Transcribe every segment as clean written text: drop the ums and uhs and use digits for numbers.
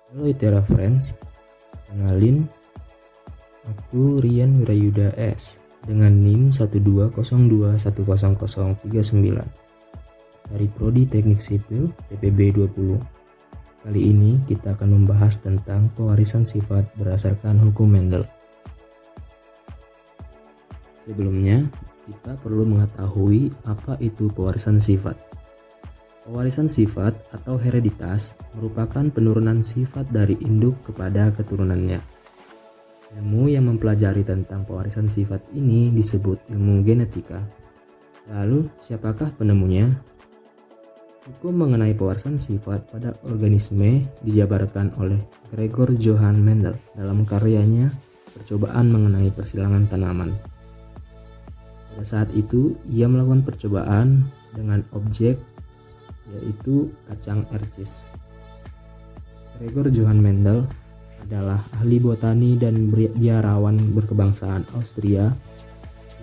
Halo Itera Friends, kenalin, aku Rian Wirayuda S dengan NIM 120210039 dari Prodi Teknik Sipil TPB 20. Kali ini kita akan membahas tentang pewarisan sifat berdasarkan hukum Mendel. Sebelumnya, kita perlu mengetahui apa itu pewarisan sifat. Pewarisan sifat atau hereditas merupakan penurunan sifat dari induk kepada keturunannya. Ilmu yang mempelajari tentang pewarisan sifat ini disebut ilmu genetika. Lalu, siapakah penemunya? Hukum mengenai pewarisan sifat pada organisme dijabarkan oleh Gregor Johann Mendel dalam karyanya Percobaan mengenai persilangan tanaman. Pada saat itu, ia melakukan percobaan dengan objek yaitu kacang ercis. Gregor Johann Mendel adalah ahli botani dan biarawan berkebangsaan Austria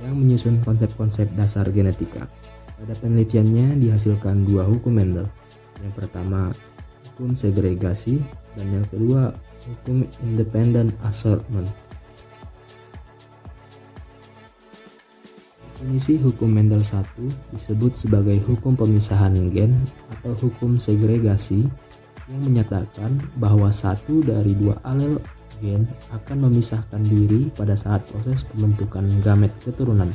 yang menyusun konsep-konsep dasar genetika. Pada penelitiannya dihasilkan dua hukum Mendel. Yang pertama, hukum segregasi, dan yang kedua, hukum independent assortment. Definisi hukum Mendel 1 disebut sebagai hukum pemisahan gen atau hukum segregasi yang menyatakan bahwa satu dari dua alel gen akan memisahkan diri pada saat proses pembentukan gamet keturunan.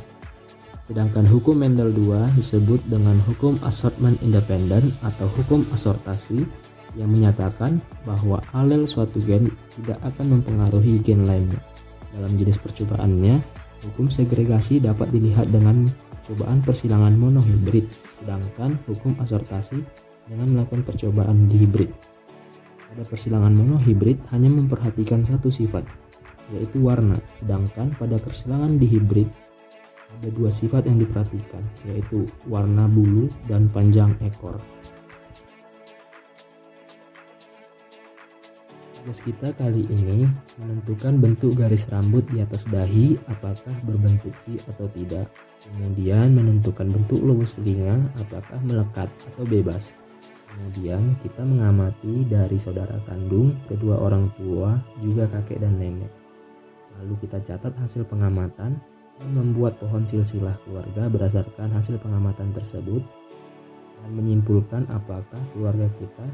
Sedangkan hukum Mendel 2 disebut dengan hukum assortment independent atau hukum asortasi yang menyatakan bahwa alel suatu gen tidak akan mempengaruhi gen lainnya. Dalam jenis percobaannya, hukum segregasi dapat dilihat dengan percobaan persilangan monohibrid, sedangkan hukum asortasi dengan melakukan percobaan dihibrid. Pada persilangan monohibrid hanya memperhatikan satu sifat, yaitu warna, sedangkan pada persilangan dihibrid ada dua sifat yang diperhatikan, yaitu warna bulu dan panjang ekor. Tugas kita kali ini menentukan bentuk garis rambut di atas dahi apakah berbentuk V atau tidak. Kemudian menentukan bentuk lobus telinga apakah melekat atau bebas. Kemudian kita mengamati dari saudara kandung, kedua orang tua, juga kakek dan nenek. Lalu kita catat hasil pengamatan dan membuat pohon silsilah keluarga berdasarkan hasil pengamatan tersebut dan menyimpulkan apakah keluarga kita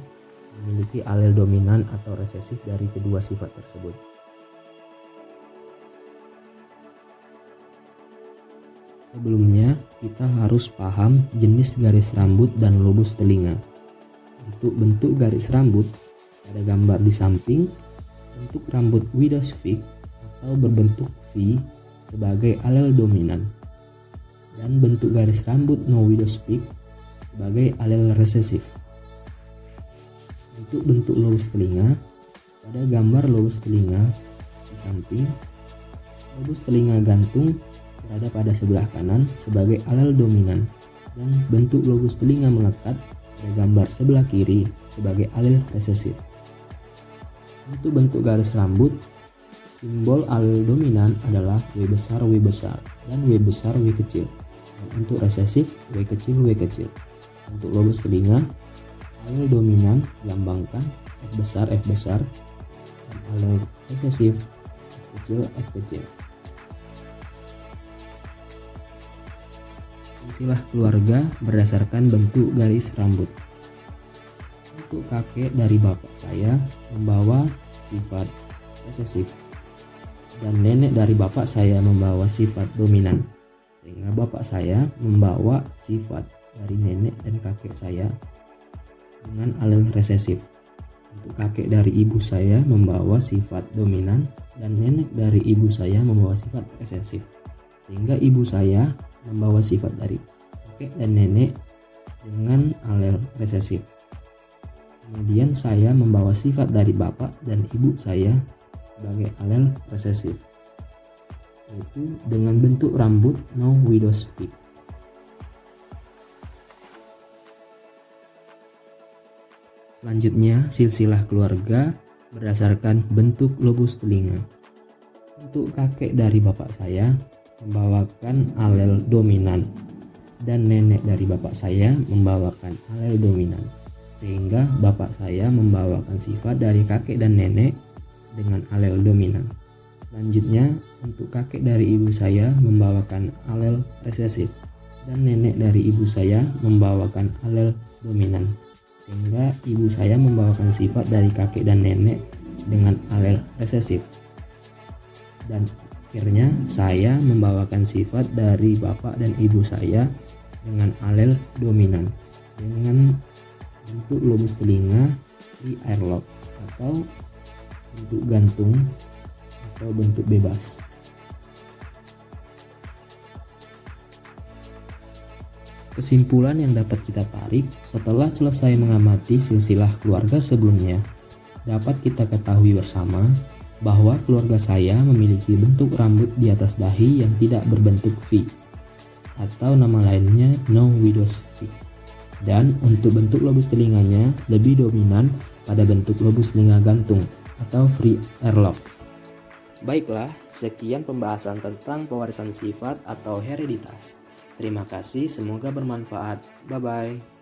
memiliki alel dominan atau resesif dari kedua sifat tersebut. Sebelumnya, kita harus paham jenis garis rambut dan lobus telinga. Untuk bentuk garis rambut, pada gambar di samping, bentuk rambut widow's peak atau berbentuk V sebagai alel dominan, dan bentuk garis rambut no widow's peak sebagai alel resesif. Untuk bentuk lobus telinga, pada gambar lobus telinga di samping, lobus telinga gantung berada pada sebelah kanan sebagai alel dominan dan bentuk lobus telinga melekat pada gambar sebelah kiri sebagai alel resesif. Untuk bentuk garis rambut, simbol alel dominan adalah W besar W besar dan W besar W kecil. Dan untuk resesif W kecil W kecil. Untuk lobus telinga, alel dominan dilambangkan F besar dan alel resesif F kecil. Silsilah keluarga berdasarkan bentuk garis rambut. Untuk kakek dari bapak saya membawa sifat resesif dan nenek dari bapak saya membawa sifat dominan, sehingga bapak saya membawa sifat dari nenek dan kakek saya dengan alel resesif. Untuk kakek dari ibu saya membawa sifat dominan dan nenek dari ibu saya membawa sifat resesif, sehingga ibu saya membawa sifat dari kakek dan nenek dengan alel resesif. Kemudian saya membawa sifat dari bapak dan ibu saya sebagai alel resesif, yaitu dengan bentuk rambut no widow's peak. Selanjutnya, silsilah keluarga berdasarkan bentuk lobus telinga. Untuk kakek dari bapak saya membawakan alel dominan dan nenek dari bapak saya membawakan alel dominan, sehingga bapak saya membawakan sifat dari kakek dan nenek dengan alel dominan. Selanjutnya, untuk kakek dari ibu saya membawakan alel resesif dan nenek dari ibu saya membawakan alel dominan, sehingga ibu saya membawakan sifat dari kakek dan nenek dengan alel resesif. Dan akhirnya saya membawakan sifat dari bapak dan ibu saya dengan alel dominan dengan bentuk lobus telinga free airlock atau bentuk gantung atau bentuk bebas. Kesimpulan yang dapat kita tarik setelah selesai mengamati silsilah keluarga sebelumnya, dapat kita ketahui bersama bahwa keluarga saya memiliki bentuk rambut di atas dahi yang tidak berbentuk V, atau nama lainnya no widow's peak. Dan untuk bentuk lobus telinganya lebih dominan pada bentuk lobus telinga gantung atau free airlock. Baiklah, sekian pembahasan tentang pewarisan sifat atau hereditas. Terima kasih, semoga bermanfaat. Bye-bye.